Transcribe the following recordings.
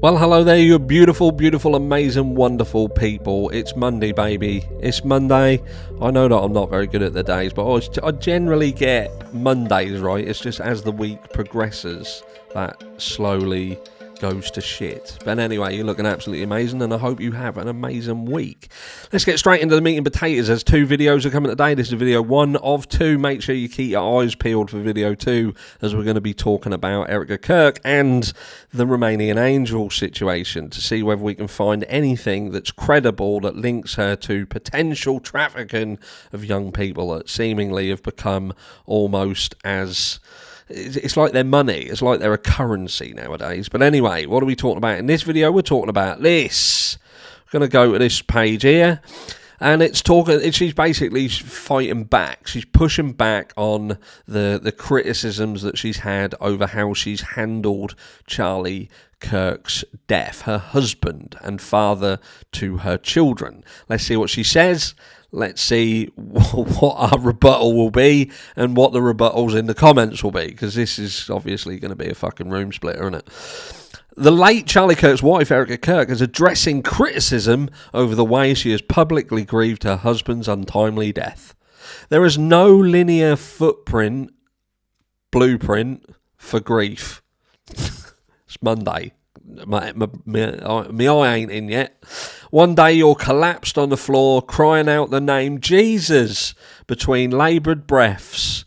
Well, hello there, you beautiful, beautiful, amazing, wonderful people. It's Monday, baby. It's Monday. I know that I'm not very good at the days, but I generally get Mondays right. It's just as the week progresses, that slowly goes to shit. But anyway, you're looking absolutely amazing, and I hope you have an amazing week. Let's get straight into the meat and potatoes. There's 2 videos are coming today. This is video 1 of 2. Make sure you keep your eyes peeled for video 2, as we're going to be talking about Erika Kirk and the Romanian Angel situation, to see whether we can find anything that's credible that links her to potential trafficking of young people that seemingly have become almost as... It's like their money. It's like they're a currency nowadays. But anyway, what are we talking about in this video? We're talking about this. I'm going to go to this page here. And she's basically fighting back. She's pushing back on the criticisms that she's had over how she's handled Charlie Kirk's death, her husband and father to her children. Let's see what she says. Let's see what our rebuttal will be and what the rebuttals in the comments will be, because this is obviously going to be a fucking room splitter, isn't it? The late Charlie Kirk's wife, Erika Kirk, is addressing criticism over the way she has publicly grieved her husband's untimely death. There is no linear blueprint for grief. It's Monday. My eye ain't in yet. One day you're collapsed on the floor, crying out the name Jesus between laboured breaths,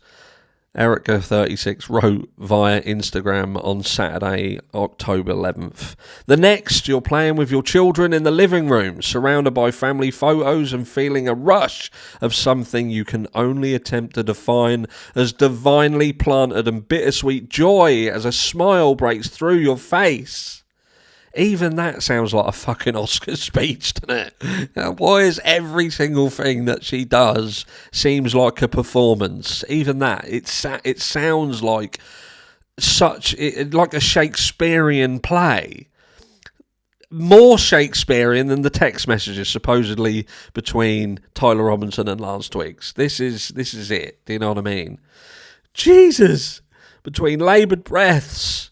Erika 36 wrote via Instagram on Saturday, October 11th. The next, you're playing with your children in the living room, surrounded by family photos and feeling a rush of something you can only attempt to define as divinely planted and bittersweet joy as a smile breaks through your face. Even that sounds like a fucking Oscar speech, doesn't it? Why is every single thing that she does seems like a performance? Even that, it sounds like like a Shakespearean play. More Shakespearean than the text messages supposedly between Tyler Robinson and Lance Twiggs. This is it. Do you know what I mean? Jesus, between laboured breaths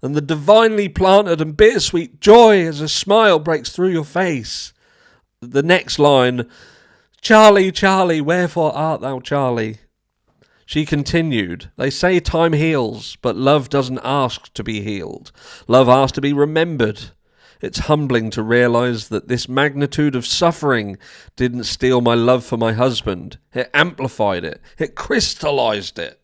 and the divinely planted and bittersweet joy as a smile breaks through your face. The next line, Charlie, Charlie, wherefore art thou, Charlie? She continued, they say time heals, but love doesn't ask to be healed. Love asks to be remembered. It's humbling to realise that this magnitude of suffering didn't steal my love for my husband. It amplified it. It crystallised it.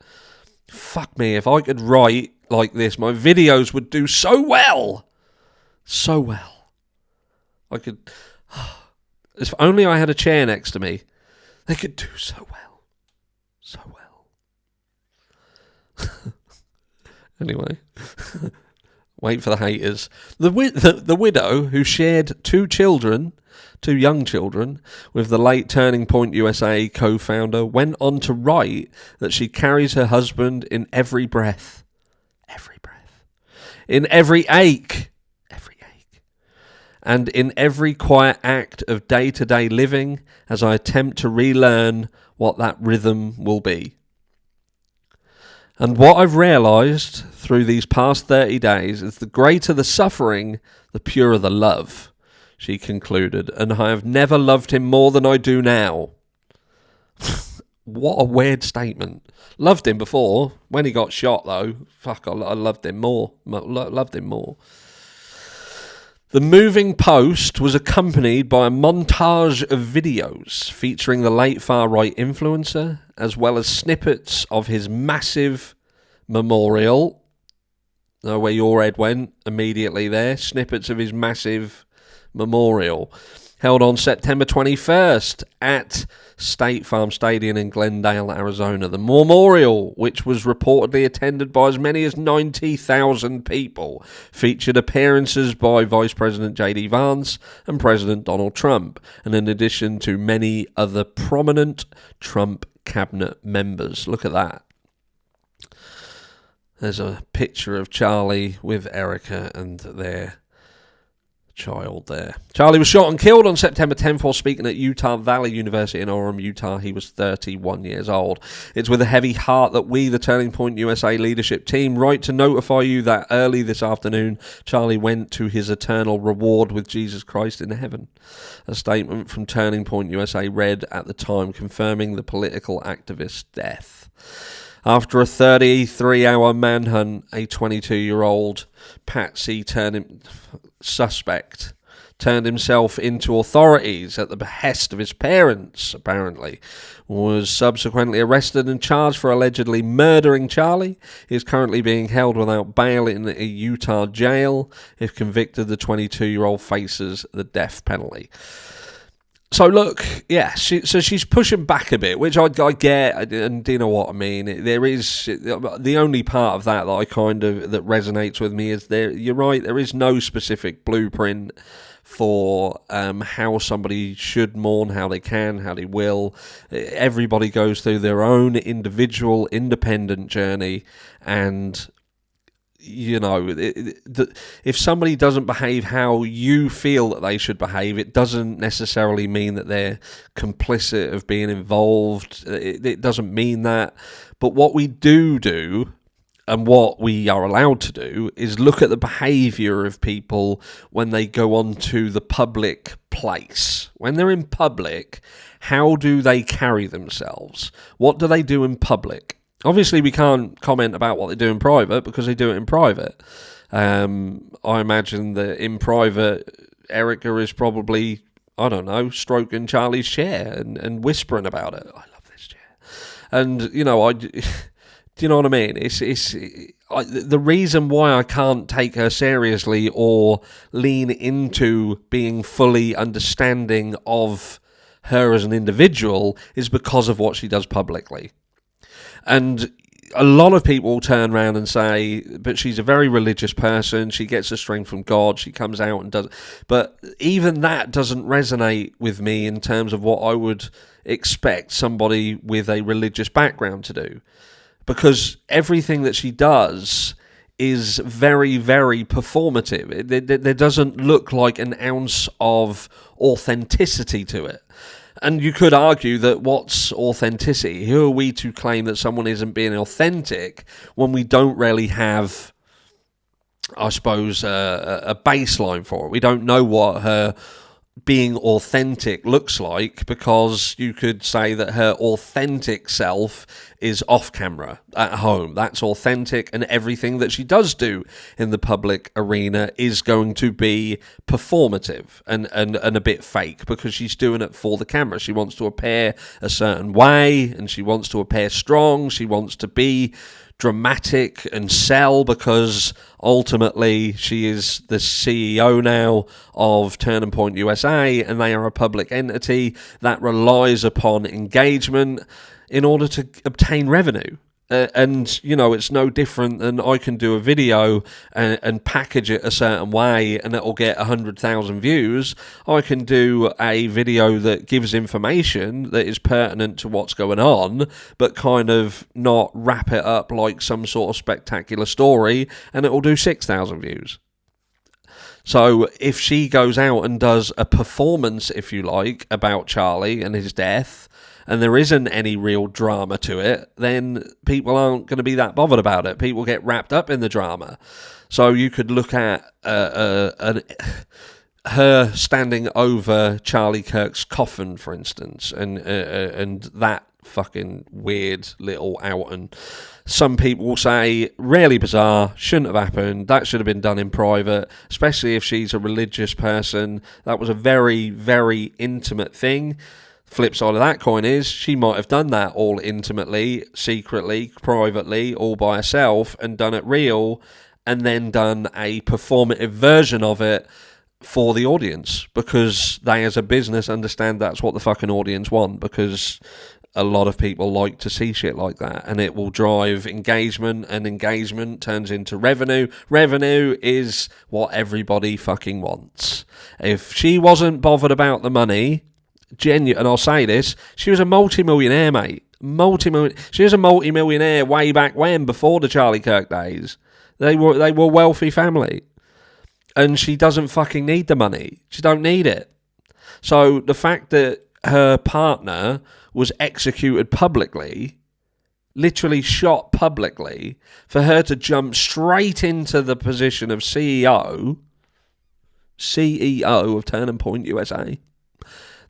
Fuck me, if I could write like this, my videos would do so well. So well. I could... If only I had a chair next to me. They could do so well. So well. Anyway. Wait for the haters. The widow who shared 2 young children, with the late Turning Point USA co-founder, went on to write that she carries her husband in every breath. Every breath. In every ache. Every ache. And in every quiet act of day-to-day living, as I attempt to relearn what that rhythm will be. And what I've realised through these past 30 days is the greater the suffering, the purer the love, she concluded, and I have never loved him more than I do now. What a weird statement. Loved him before. When he got shot, though, fuck, I loved him more. Loved him more. The moving post was accompanied by a montage of videos featuring the late far-right influencer, as well as snippets of his massive memorial. Where your head went immediately there. Snippets of his massive memorial. Held on September 21st at State Farm Stadium in Glendale, Arizona. The memorial, which was reportedly attended by as many as 90,000 people, featured appearances by Vice President J.D. Vance and President Donald Trump, and in addition to many other prominent Trump cabinet members. Look at that. There's a picture of Charlie with Erika, and they're child there. Charlie was shot and killed on September 10th while speaking at Utah Valley University in Orem, Utah. He was 31 years old. It's with a heavy heart that we, the Turning Point USA leadership team, write to notify you that early this afternoon, Charlie went to his eternal reward with Jesus Christ in heaven. A statement from Turning Point USA read at the time, confirming the political activist's death. After a 33-hour manhunt, a 22-year-old patsy suspect turned himself into authorities at the behest of his parents, apparently, was subsequently arrested and charged for allegedly murdering Charlie. He is currently being held without bail in a Utah jail. If convicted, the 22-year-old faces the death penalty. So look, yeah, so she's pushing back a bit, which I get, and do you know what I mean? There is, the only part of that I kind of, that resonates with me is you're right, there is no specific blueprint for how somebody should mourn, how they can, how they will. Everybody goes through their own individual, independent journey, and you know, if somebody doesn't behave how you feel that they should behave, it doesn't necessarily mean that they're complicit of being involved. It doesn't mean that. But what we do, and what we are allowed to do, is look at the behaviour of people when they go onto the public place. When they're in public, how do they carry themselves? What do they do in public? Obviously, we can't comment about what they do in private because they do it in private. I imagine that in private, Erika is probably, I don't know, stroking Charlie's chair and whispering about it. I love this chair. And, you know, do you know what I mean? The reason why I can't take her seriously or lean into being fully understanding of her as an individual is because of what she does publicly. And a lot of people turn around and say, but she's a very religious person, she gets her strength from God, she comes out and does... But even that doesn't resonate with me in terms of what I would expect somebody with a religious background to do. Because everything that she does is very, very performative. There doesn't look like an ounce of authenticity to it. And you could argue that what's authenticity? Who are we to claim that someone isn't being authentic when we don't really have, I suppose, a baseline for it? We don't know what her being authentic looks like, because you could say that her authentic self is off camera at home. That's authentic, and everything that she does do in the public arena is going to be performative and a bit fake, because she's doing it for the camera. She wants to appear a certain way, and she wants to appear strong. She wants to be dramatic and sell, because ultimately she is the CEO now of Turning Point USA, and they are a public entity that relies upon engagement in order to obtain revenue. And, you know, it's no different than I can do a video and package it a certain way and it'll get 100,000 views. I can do a video that gives information that is pertinent to what's going on, but kind of not wrap it up like some sort of spectacular story, and it will do 6,000 views. So if she goes out and does a performance, if you like, about Charlie and his death, and there isn't any real drama to it, then people aren't going to be that bothered about it. People get wrapped up in the drama. So you could look at her standing over Charlie Kirk's coffin, for instance, and that fucking weird little outing. Some people will say, really bizarre, shouldn't have happened, that should have been done in private, especially if she's a religious person. That was a very, very intimate thing. Flip side of that coin is she might have done that all intimately, secretly, privately, all by herself, and done it real, and then done a performative version of it for the audience, because they as a business understand that's what the fucking audience want, because a lot of people like to see shit like that, and it will drive engagement, and engagement turns into revenue. Revenue is what everybody fucking wants. If she wasn't bothered about the money, and I'll say this, she was a multi-millionaire, mate. She was a multi-millionaire way back when, before the Charlie Kirk days. They were a wealthy family. And she doesn't fucking need the money. She don't need it. So the fact that her partner was executed publicly, literally shot publicly, for her to jump straight into the position of CEO of Turning Point USA,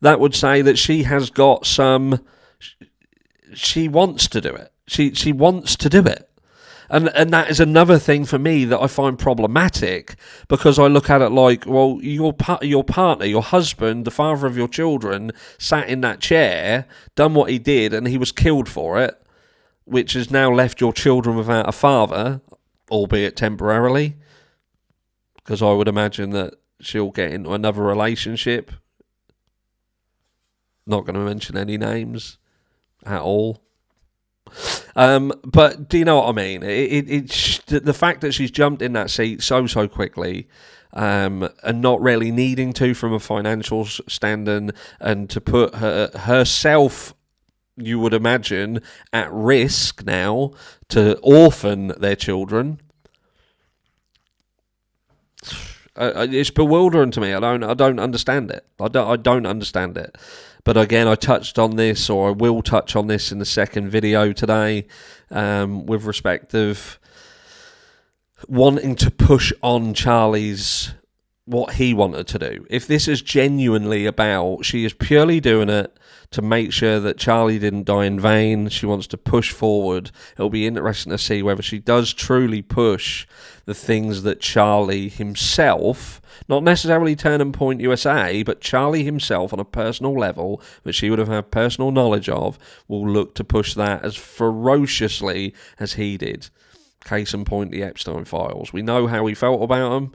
that would say that she has got some... She wants to do it. She wants to do it. And that is another thing for me that I find problematic, because I look at it like, well, your partner, your husband, the father of your children, sat in that chair, done what he did, and he was killed for it, which has now left your children without a father, albeit temporarily, because I would imagine that she'll get into another relationship. Not going to mention any names at all. But do you know what I mean? The fact that she's jumped in that seat so quickly, and not really needing to from a financial standing, and to put herself, you would imagine, at risk now to orphan their children. It's bewildering to me. I don't understand it. I don't understand it. But again, I touched on this, or I will touch on this in the second video today, with respect of wanting to push on Charlie's what he wanted to do. If this is genuinely about, she is purely doing it to make sure that Charlie didn't die in vain. She wants to push forward. It'll be interesting to see whether she does truly push the things that Charlie himself, not necessarily Turning Point USA, but Charlie himself on a personal level, that she would have had personal knowledge of, will look to push that as ferociously as he did. Case in point, the Epstein files. We know how he felt about them.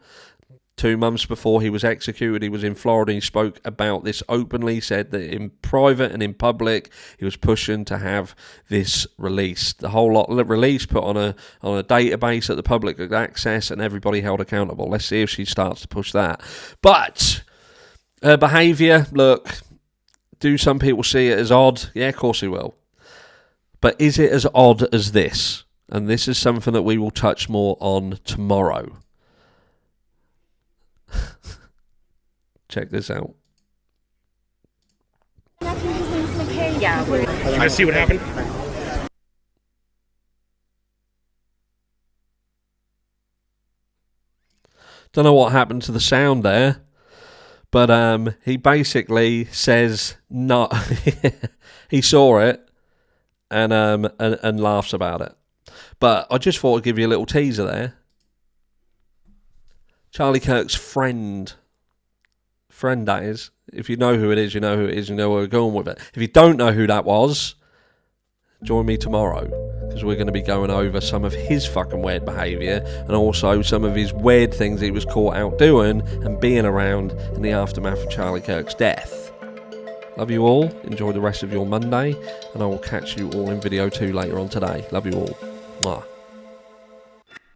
2 months before he was executed, he was in Florida. He spoke about this openly, said that in private and in public, he was pushing to have this released. The whole lot released, put on a database at the public access, and everybody held accountable. Let's see if she starts to push that. But her behaviour, look, do some people see it as odd? Yeah, of course they will. But is it as odd as this? And this is something that we will touch more on tomorrow. Check this out. Yeah, we're... You guys see what happened? Don't know what happened to the sound there, but he basically says no. He saw it and laughs about it. But I just thought I'd give you a little teaser there. Charlie Kirk's friend that is. If you know who it is, you know who it is, you know where we're going with it. If you don't know who that was, join me tomorrow, because we're going to be going over some of his fucking weird behaviour, and also some of his weird things he was caught out doing and being around in the aftermath of Charlie Kirk's death. Love you all. Enjoy the rest of your Monday, and I will catch you all in video 2 later on today. Love you all. Mwah.